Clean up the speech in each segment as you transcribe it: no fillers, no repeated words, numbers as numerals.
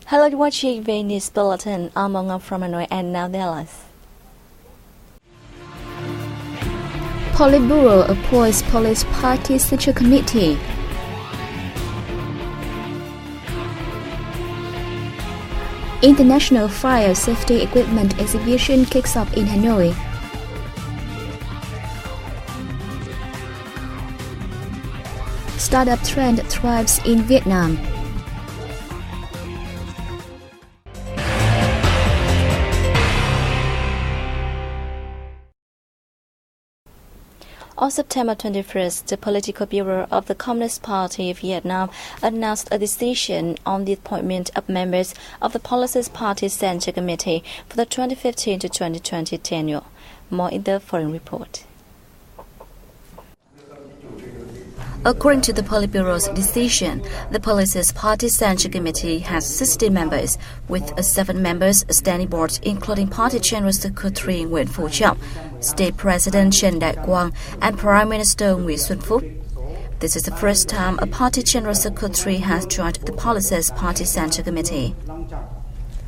Hello, watching VNA News Bulletin. I'm Mong from Hanoi and now the headlines. Politburo appoints Police Party Central Committee. International Fire Safety Equipment Exhibition kicks off in Hanoi. Startup trend thrives in Vietnam. On September 21st, the Political Bureau of the Communist Party of Vietnam announced a decision on the appointment of members of the Policy Party Central Committee for the 2015 to 2020 tenure. More in the following report. According to the Politburo's decision, the Policy Party Central Committee has 60 members, with 7 members standing board, including Party General Secretary Nguyễn Phú Trọng, State President Trần Đại Quang, and Prime Minister Nguyễn Xuân Phúc. This is the first time a Party General Secretary has joined the Policy Party Central Committee.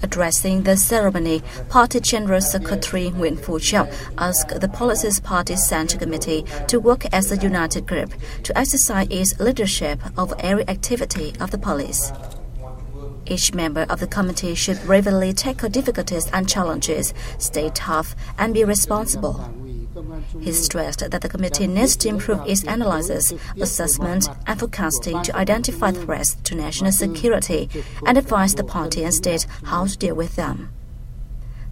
Addressing the ceremony, Party General Secretary Nguyễn Phú Trọng asked the Policy Party Central Committee to work as a united group to exercise its leadership over every activity of the police. Each member of the committee should bravely tackle difficulties and challenges, stay tough, and be responsible. He stressed that the committee needs to improve its analysis, assessment, and forecasting to identify threats to national security and advise the party and state how to deal with them.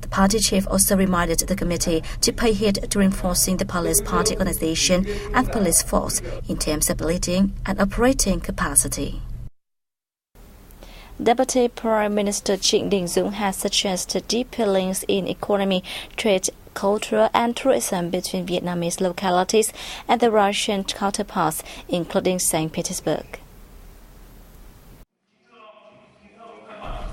The party chief also reminded the committee to pay heed to reinforcing the police party organization and police force in terms of leading and operating capacity. Deputy Prime Minister Trịnh Đình Dũng has suggested deeper links in economy, trade, culture and tourism between Vietnamese localities and the Russian counterparts, including St. Petersburg.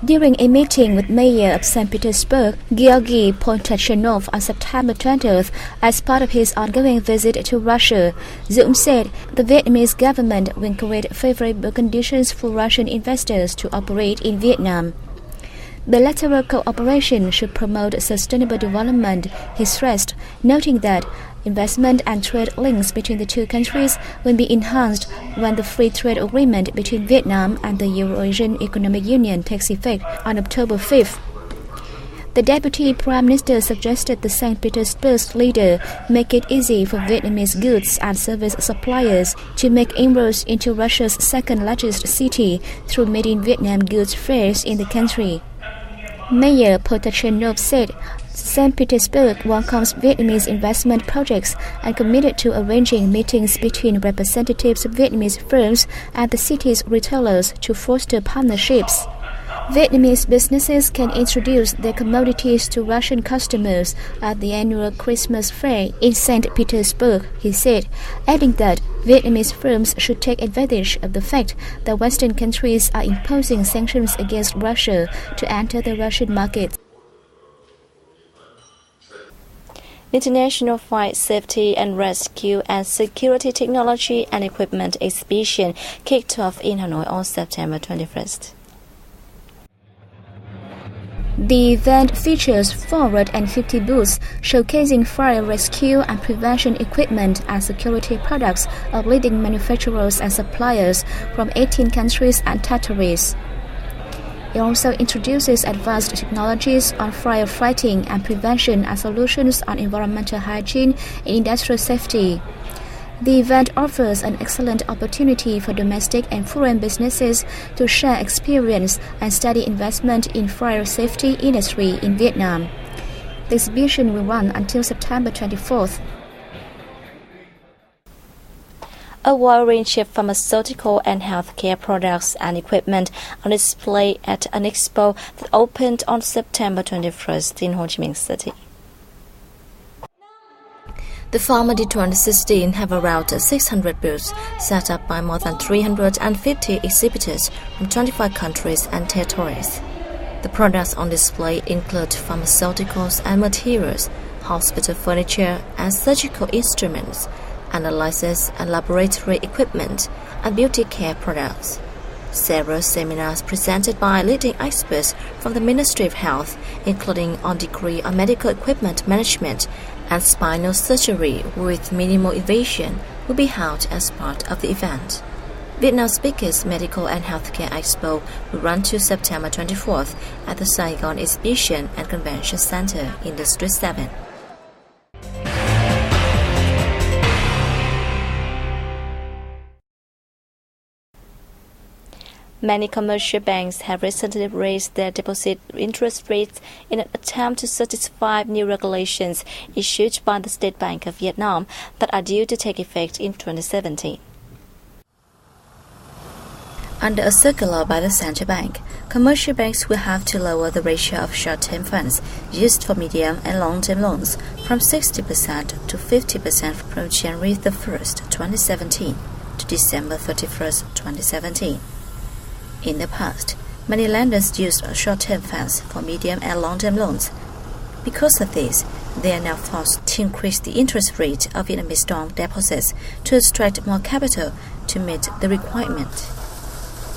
During a meeting with Mayor of St. Petersburg, Georgy Potachenov on September 20th, as part of his ongoing visit to Russia, Dũng said the Vietnamese government will create favorable conditions for Russian investors to operate in Vietnam. Bilateral cooperation should promote sustainable development, he stressed, noting that investment and trade links between the two countries will be enhanced when the free trade agreement between Vietnam and the Eurasian Economic Union takes effect on October 5th. The Deputy Prime Minister suggested the St. Petersburg leader make it easy for Vietnamese goods and service suppliers to make inroads into Russia's second-largest city through Made in Vietnam goods fairs in the country. Mayor Potachenov said St. Petersburg welcomes Vietnamese investment projects and committed to arranging meetings between representatives of Vietnamese firms and the city's retailers to foster partnerships. Vietnamese businesses can introduce their commodities to Russian customers at the annual Christmas fair in St. Petersburg, he said, adding that Vietnamese firms should take advantage of the fact that Western countries are imposing sanctions against Russia to enter the Russian market. International Fire Safety and Rescue and Security Technology and Equipment Exhibition kicked off in Hanoi on September 21st. The event features 450 booths showcasing fire rescue and prevention equipment and security products of leading manufacturers and suppliers from 18 countries and territories. It also introduces advanced technologies on firefighting and prevention and solutions on environmental hygiene and industrial safety. The event offers an excellent opportunity for domestic and foreign businesses to share experience and study investment in fire safety industry in Vietnam. The exhibition will run until September 24th. A wide range of pharmaceutical and healthcare products and equipment on display at an expo that opened on September 21st in Ho Chi Minh City. The Pharma 2016 have around 600 booths set up by more than 350 exhibitors from 25 countries and territories. The products on display include pharmaceuticals and materials, hospital furniture and surgical instruments, analysis and laboratory equipment, and beauty care products. Several seminars presented by leading experts from the Ministry of Health, including on degree on medical equipment management and spinal surgery with minimal invasion, will be held as part of the event. Vietnam's biggest medical and healthcare expo will run to September 24th at the Saigon Exhibition and Convention Center in District 7. Many commercial banks have recently raised their deposit interest rates in an attempt to satisfy new regulations issued by the State Bank of Vietnam that are due to take effect in 2017. Under a circular by the central bank, commercial banks will have to lower the ratio of short-term funds used for medium and long-term loans from 60% to 50% from January 1st, 2017 to December 31st, 2017. In the past, many lenders used short-term funds for medium and long-term loans. Because of this, they are now forced to increase the interest rate of Vietnamese dong deposits to extract more capital to meet the requirement.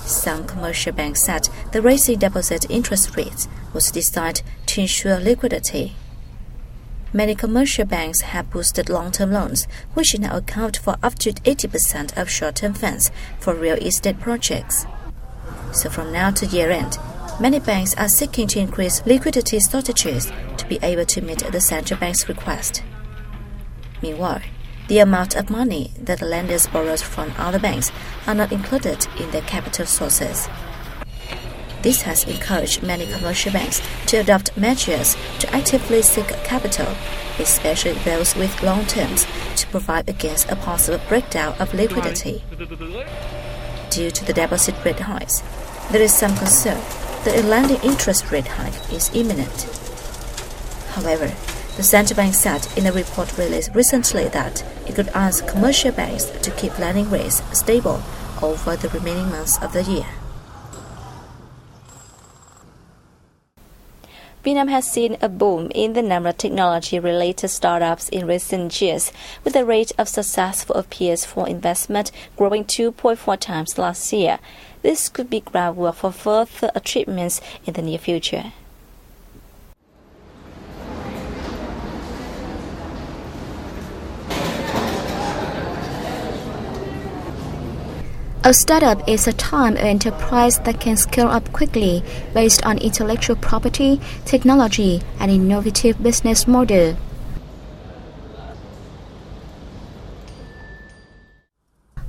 Some commercial banks said the raising deposit interest rates was designed to ensure liquidity. Many commercial banks have boosted long-term loans, which now account for up to 80% of short-term funds for real estate projects. So from now to year-end, many banks are seeking to increase liquidity strategies to be able to meet the central bank's request. Meanwhile, the amount of money that the lenders borrow from other banks are not included in their capital sources. This has encouraged many commercial banks to adopt measures to actively seek capital, especially those with long terms, to provide against a possible breakdown of liquidity. Due to the deposit rate hikes, there is some concern that a lending interest rate hike is imminent. However, the central bank said in a report released recently that it could ask commercial banks to keep lending rates stable over the remaining months of the year. Vietnam has seen a boom in the number of technology-related startups in recent years, with the rate of successful appeals for investment growing 2.4 times last year. This could be groundwork for further achievements in the near future. A startup is a time or enterprise that can scale up quickly based on intellectual property, technology, and innovative business model.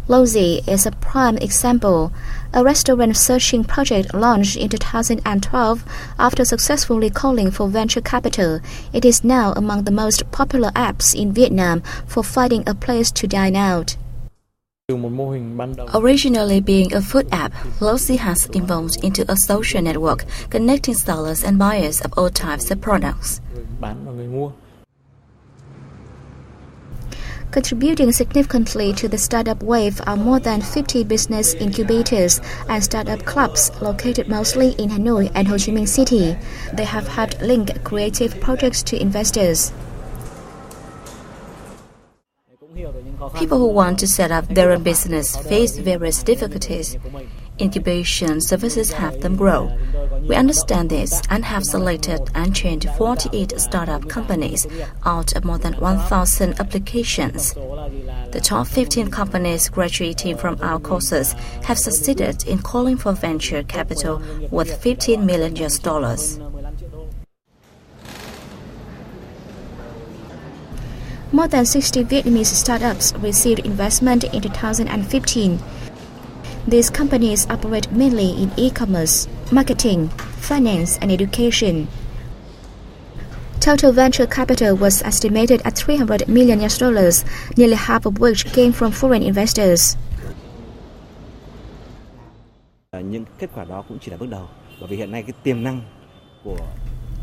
Lozy is a prime example. A restaurant searching project launched in 2012 after successfully calling for venture capital. It is now among the most popular apps in Vietnam for finding a place to dine out. Originally being a food app, Lozy has evolved into a social network connecting sellers and buyers of all types of products. Contributing significantly to the startup wave are more than 50 business incubators and startup clubs located mostly in Hanoi and Ho Chi Minh City. They have helped link creative projects to investors. People who want to set up their own business face various difficulties. Incubation services help them grow. We understand this and have selected and trained 48 startup companies out of more than 1,000 applications. The top 15 companies graduating from our courses have succeeded in calling for venture capital worth $15 million. More than 60 Vietnamese startups received investment in 2015. These companies operate mainly in e-commerce, marketing, finance, and education. Total venture capital was estimated at $300 million, nearly half of which came from foreign investors. Những kết quả đó cũng chỉ là bước đầu, bởi vì hiện nay cái tiềm năng của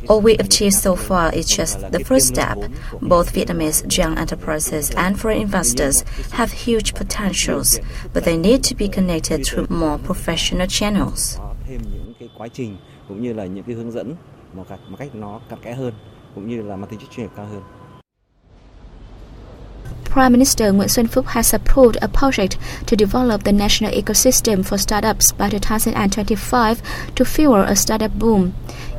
All we achieved so far is just the first step. Both Vietnamese young enterprises and foreign investors have huge potentials, but they need to be connected through more professional channels. Thêm những cái quá trình cũng như là những cái hướng dẫn một cách nó cặn kẽ hơn, cũng như là mang tính chất chuyên nghiệp cao hơn. Prime Minister Nguyễn Xuân Phúc has approved a project to develop the national ecosystem for startups by 2025 to fuel a startup boom.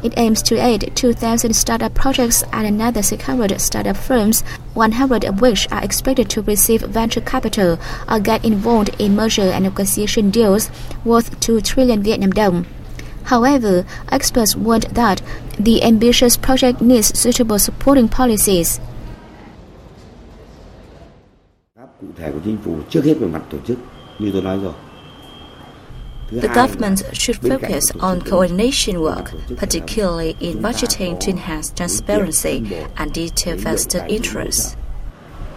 It aims to aid 2,000 startup projects and another 600 startup firms, 100 of which are expected to receive venture capital or get involved in merger and acquisition deals worth 2 trillion Vietnam dong. However, experts warned that the ambitious project needs suitable supporting policies. Cụ thể của chính phủ trước hết về mặt tổ chức, như tôi nói rồi. The government should focus on coordination work, particularly in budgeting to enhance transparency and detail vested interests.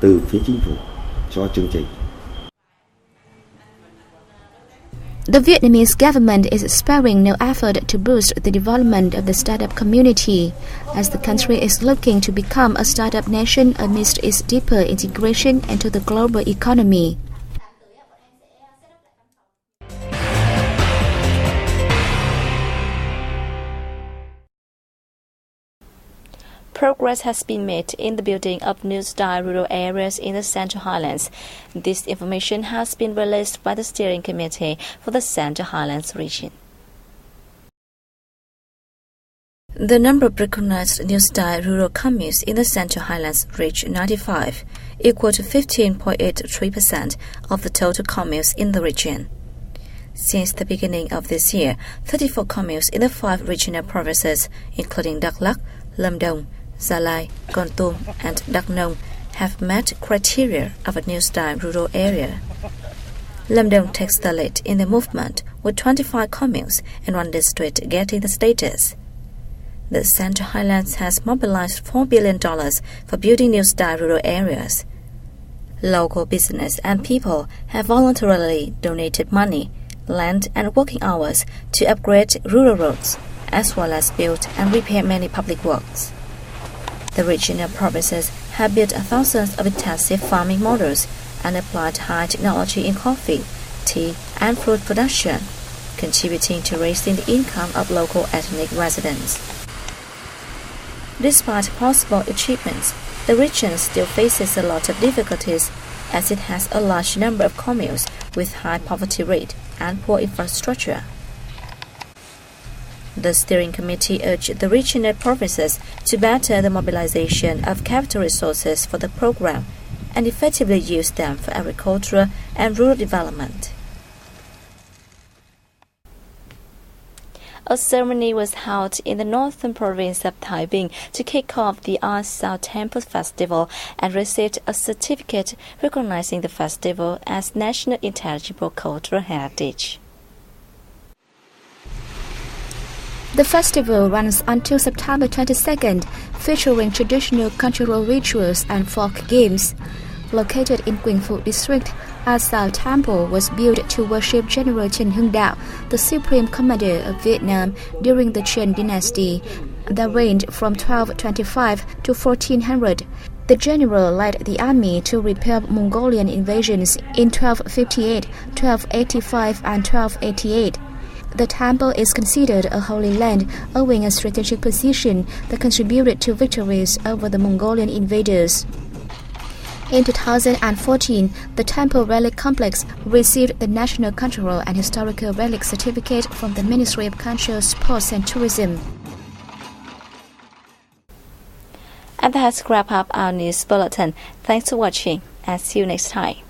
Từ phía chính phủ cho chương trình. The Vietnamese government is sparing no effort to boost the development of the startup community, as the country is looking to become a startup nation amidst its deeper integration into the global economy. Progress has been made in the building of new-style rural areas in the Central Highlands. This information has been released by the Steering Committee for the Central Highlands region. The number of recognized new-style rural communes in the Central Highlands reached 95, equal to 15.83% of the total communes in the region. Since the beginning of this year, 34 communes in the 5 regional provinces, including Đắk Lắk, Lâm Đồng, Gia Lai, Kon Tum, and Đắk Nông, have met criteria of a new-style rural area. Lâm Đồng takes the lead in the movement, with 25 communes and 1 district getting the status. The Central Highlands has mobilized $4 billion for building new-style rural areas. Local business and people have voluntarily donated money, land, and working hours to upgrade rural roads, as well as build and repair many public works. The regional provinces have built thousands of intensive farming models and applied high technology in coffee, tea, and fruit production, contributing to raising the income of local ethnic residents. Despite possible achievements, the region still faces a lot of difficulties, as it has a large number of communes with high poverty rate and poor infrastructure. The Steering Committee urged the regional provinces to better the mobilization of capital resources for the program and effectively use them for agriculture and rural development. A ceremony was held in the northern province of Thái Bình to kick off the Art Sao Temple Festival and received a certificate recognizing the festival as National Intangible Cultural Heritage. The festival runs until September 22nd, featuring traditional cultural rituals and folk games. Located in Quỳnh Phụ District, Art Sao Temple was built to worship General Trần Hưng Đạo, the supreme commander of Vietnam during the Trần dynasty that reigned from 1225 to 1400. The general led the army to repel Mongolian invasions in 1258, 1285, and 1288. The temple is considered a holy land, owing a strategic position that contributed to victories over the Mongolian invaders. In 2014, the temple relic complex received the National Cultural and Historical Relic Certificate from the Ministry of Culture, Sports and Tourism. And that's wrap up our news bulletin. Thanks for watching and see you next time.